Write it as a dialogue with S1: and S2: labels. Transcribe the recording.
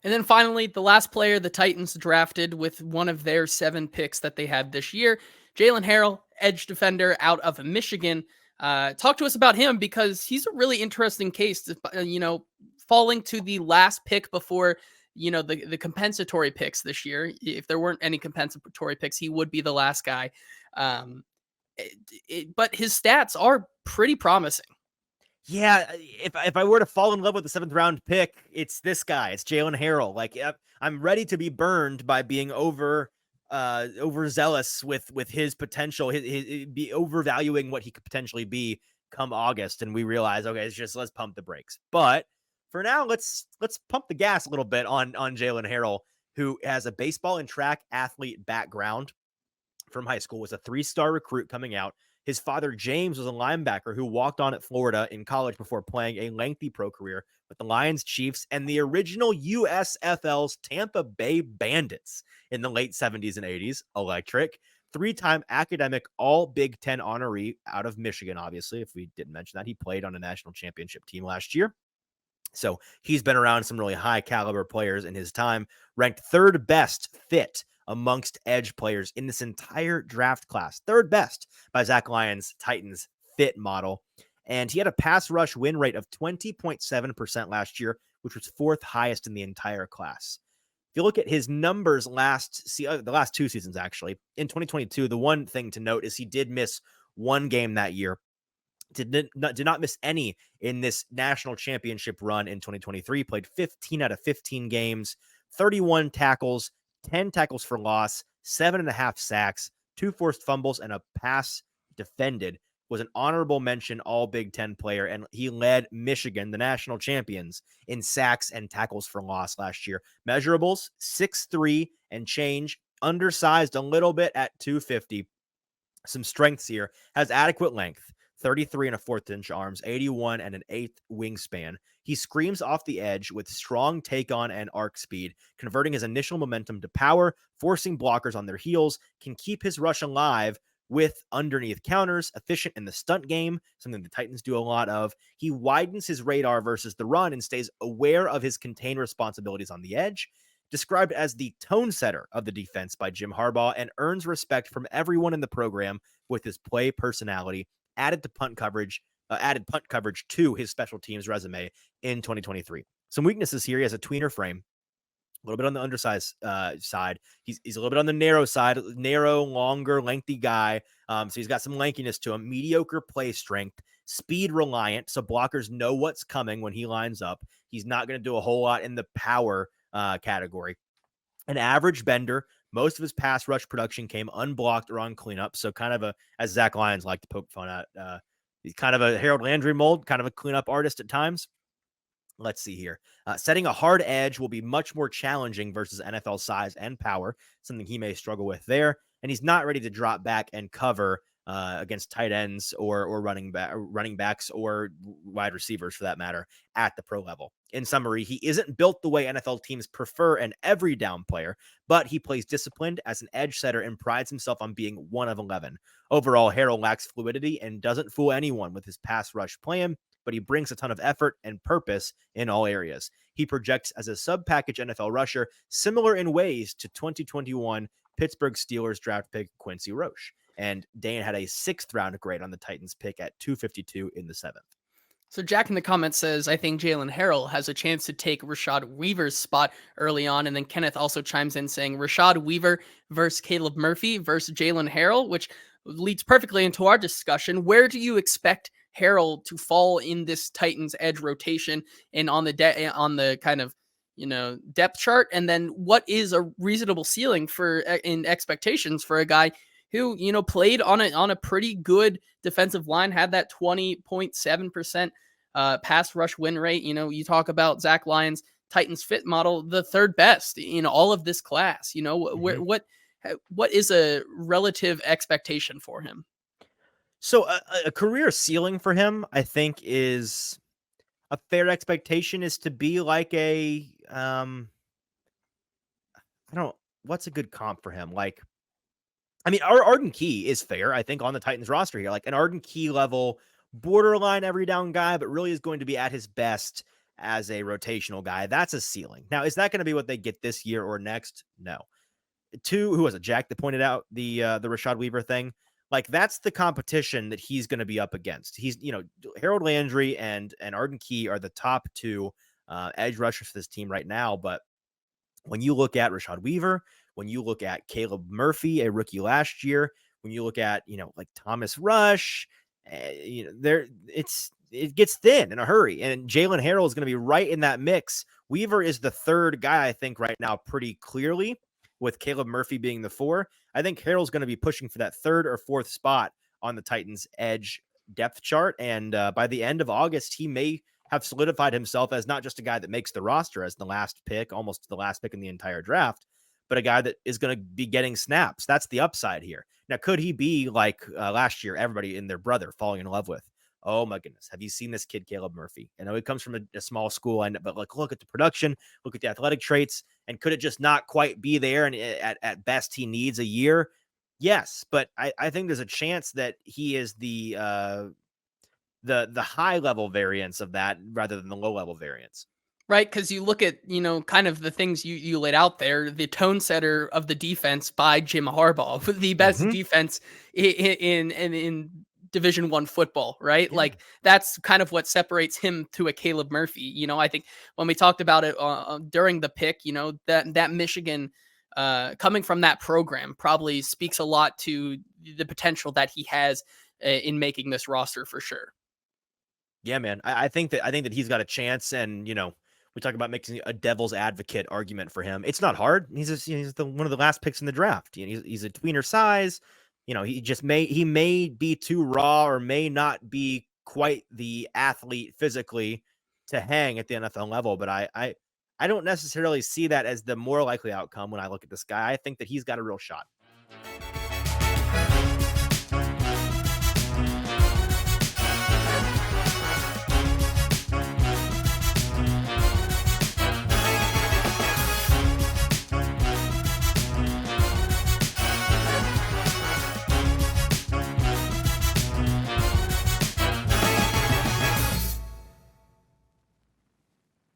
S1: And then finally, the last player the Titans drafted with one of their 7 picks that they had this year, Jaylen Harrell, edge defender out of Michigan. Talk to us about him because he's a really interesting case, falling to the last pick before, the compensatory picks this year. If there weren't any compensatory picks, he would be the last guy. Um, but his stats are pretty promising.
S2: Yeah, if I were to fall in love with the 7th round pick, it's this guy. It's Jaylen Harrell. Like, I'm ready to be burned by being overzealous with his potential, his be overvaluing what he could potentially be come August, and we realize, okay, it's just let's pump the brakes. But for now, let's pump the gas a little bit on Jaylen Harrell, who has a baseball and track athlete background from high school, was a 3-star recruit coming out. His father, James, was a linebacker who walked on at Florida in college before playing a lengthy pro career with the Lions, Chiefs, and the original USFL's Tampa Bay Bandits in the late 70s and 80s. Electric. 3-time academic all Big Ten honoree out of Michigan, obviously. If we didn't mention that, he played on a national championship team last year. So he's been around some really high caliber players in his time, ranked 3rd best fit amongst edge players in this entire draft class. 3rd best by Zach Lyon's Titans fit model. And he had a pass rush win rate of 20.7% last year, which was 4th highest in the entire class. If you look at his numbers the last 2 seasons, actually, in 2022, the one thing to note is he did miss 1 game that year. Did not miss any in this national championship run in 2023. Played 15 out of 15 games, 31 tackles, 10 tackles for loss, 7.5 sacks, 2 forced fumbles, and a pass defended. Was an honorable mention all Big Ten player, and he led Michigan, the national champions, in sacks and tackles for loss last year. Measurables, 6'3" and change, undersized a little bit at 250. Some strengths here, has adequate length, 33 and a 4th inch arms, 81 and an 8th wingspan. He screams off the edge with strong take on and arc speed, converting his initial momentum to power, forcing blockers on their heels, can keep his rush alive with underneath counters, efficient in the stunt game, something the Titans do a lot of. He widens his radar versus the run and stays aware of his contained responsibilities on the edge. Described as the tone setter of the defense by Jim Harbaugh, and earns respect from everyone in the program with his play personality. Added punt coverage to his special teams resume in 2023. Some weaknesses here: he has a tweener frame, a little bit on the undersized side. He's a little bit on the narrow side, narrow, longer, lengthy guy. So he's got some lankiness to him. Mediocre play strength, speed reliant, so blockers know what's coming when he lines up. He's not going to do a whole lot in the power category. An average bender. Most of his pass rush production came unblocked or on cleanup. So kind of as Zach Lyons liked to poke fun at, he's kind of a Harold Landry mold, kind of a cleanup artist at times. Let's see here. Setting a hard edge will be much more challenging versus NFL size and power, something he may struggle with there. And he's not ready to drop back and cover against tight ends or running backs or wide receivers, for that matter, at the pro level. In summary, he isn't built the way NFL teams prefer an every down player, but he plays disciplined as an edge setter and prides himself on being 1 of 11. Overall, Harrell lacks fluidity and doesn't fool anyone with his pass rush plan, but he brings a ton of effort and purpose in all areas. He projects as a sub-package NFL rusher, similar in ways to 2021 Pittsburgh Steelers draft pick Quincy Roche. And Dane had a 6th-round grade on the Titans pick at 252 in the 7th.
S1: So Jack in the comments says, I think Jaylen Harrell has a chance to take Rashad Weaver's spot early on. And then Kenneth also chimes in saying Rashad Weaver versus Caleb Murphy versus Jaylen Harrell, which leads perfectly into our discussion. Where do you expect Harrell to fall in this Titans edge rotation and on the kind of, depth chart? And then what is a reasonable ceiling in expectations for a guy who, played on a pretty good defensive line, had that 20.7% pass rush win rate. You talk about Zach Lyons' Titans fit model, the 3rd best in all of this class. What is a relative expectation for him?
S2: So a career ceiling for him, I think, is a fair expectation is to be like what's a good comp for him? Our Arden Key is fair, I think, on the Titans roster here. Like an Arden Key level, borderline every down guy, but really is going to be at his best as a rotational guy. That's a ceiling. Now, is that going to be what they get this year or next? No. Two, who was it? Jack that pointed out the Rashad Weaver thing. Like, that's the competition that he's going to be up against. He's, Harold Landry and Arden Key are the top two edge rushers for this team right now. But when you look at Rashad Weaver, when you look at Caleb Murphy, a rookie last year, when you look at, like Thomas Rush, it gets thin in a hurry. And Jaylen Harrell is going to be right in that mix. Weaver is the third guy, I think, right now, pretty clearly, with Caleb Murphy being the 4. I think Harrell's going to be pushing for that 3rd or 4th spot on the Titans' edge depth chart. And by the end of August, he may have solidified himself as not just a guy that makes the roster as the last pick, almost the last pick in the entire draft, but a guy that is going to be getting snaps. That's the upside here. Now, could he be like last year, everybody and their brother falling in love with? Oh my goodness. Have you seen this kid, Caleb Murphy? I know he comes from a small school, but look at the production, look at the athletic traits, and could it just not quite be there? And at best, he needs a year. Yes, but I think there's a chance that he is the high level variance of that rather than the low level variance.
S1: Right, because you look at, kind of the things you laid out there, the tone setter of the defense by Jim Harbaugh, the best defense in Division I football, right?
S2: Yeah.
S1: Like, that's kind of what separates him to a Caleb Murphy. I think when we talked about it during the pick, that Michigan coming from that program probably speaks a lot to the potential that he has in making this roster for sure.
S2: Yeah, man. I think that he's got a chance, and we talk about making a devil's advocate argument for him. It's not hard. He's one of the last picks in the draft. He's a tweener size. He may be too raw or may not be quite the athlete physically to hang at the NFL level. But I don't necessarily see that as the more likely outcome when I look at this guy. I think that he's got a real shot.